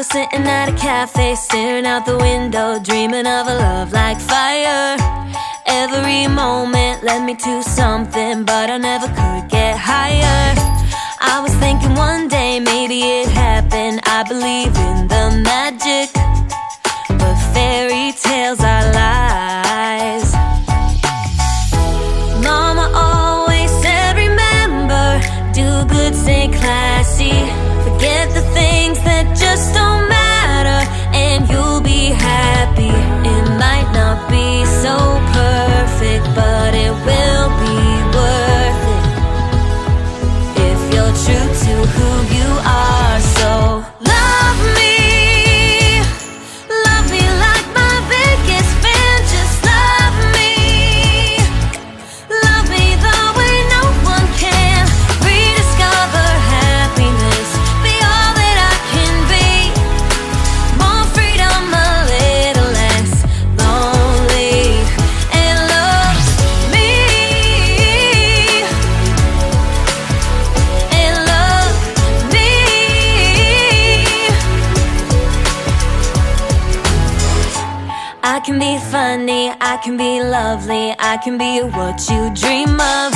was sitting at a cafe, staring out the window, dreaming of a love like fire. Every moment led me to something, but I never could get higher. I was thinking one day maybe it happened. I believe in the magic, but fairy tales are lies. Mama always said, remember, do good, stay classy. Forget the things that just don't matter, and you'll be happy. It might not be so perfect, but it will be worth it if you're true to who you are. So love me like my biggest fan. Just love me the way no one can. Rediscover happiness, be all that I can be. More freedom, a little less lonely, and love me, and love me. I can be funny, I can be lovely, I can be what you dream of.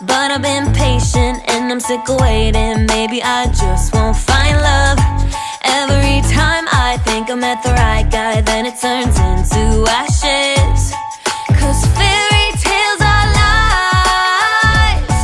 But I've been patient and I'm sick of waiting. Maybe I just won't find love. Every time I think I met the right guy, then it turns into ashes. 'Cause fairy tales are lies.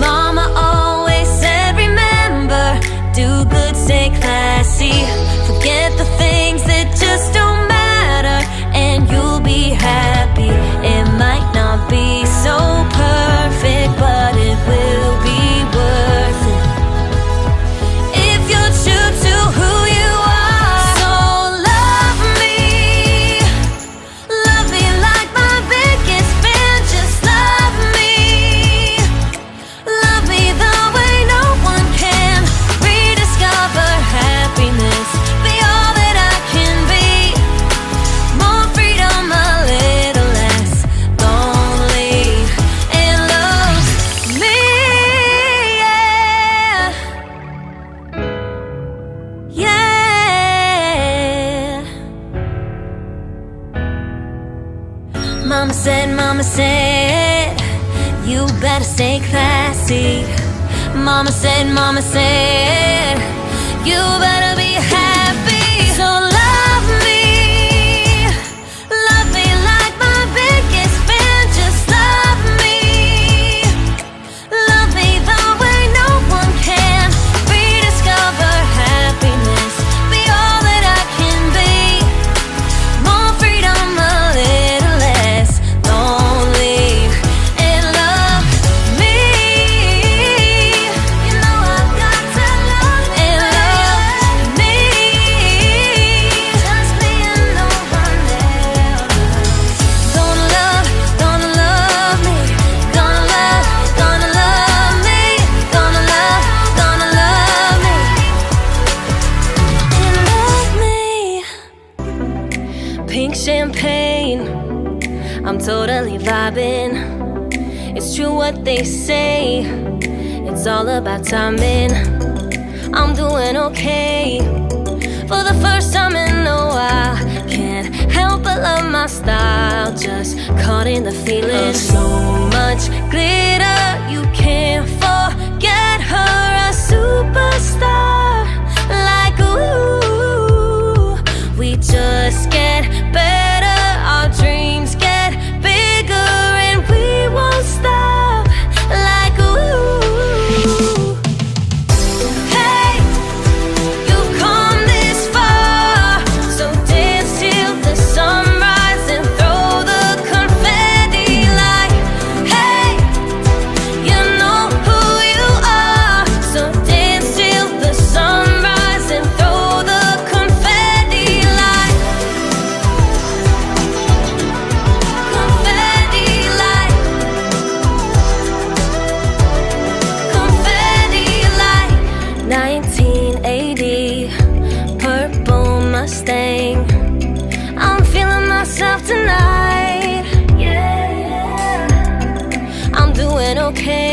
Mama always said, remember, do good, stay classy. Forget the things that just don't matter, and you'll be happy. It might not be so perfect, but it will be worth it if you're true to who you are. So love me like my biggest fan. Just love me the way no one can. Rediscover happiness, be all that I can be. More freedom, a little less lonely, and love me, yeah, yeah. Mama said, you better stay classy. Mama said, you better be happy. So love me like my biggest fan. Just love me the way no one can. Rediscover happiness, be all that I can be. More freedom, a little less lonely, and love me. You know I've got to love and love me. Just me and no one else. Gonna love me. Gonna love me. Gonna love me. And love me. Pink champagne, I'm totally vibing. It's true what they say, it's all about timing. I'm doing okay for the first time in a while. Can't help but love my style. Just caught in the feeling of so much glitter. You can't forget her, a superstar. Like ooh, we just get better. Our dreams get bigger, and we won't stop. Like ooh, hey, you've come this far, so dance till the sunrise and throw the confetti. Like hey, you know who you are, so dance till the sunrise and throw the confetti. Like confetti, like confetti, like 1980 purple Mustang. I'm feeling myself tonight. Yeah, I'm doing okay.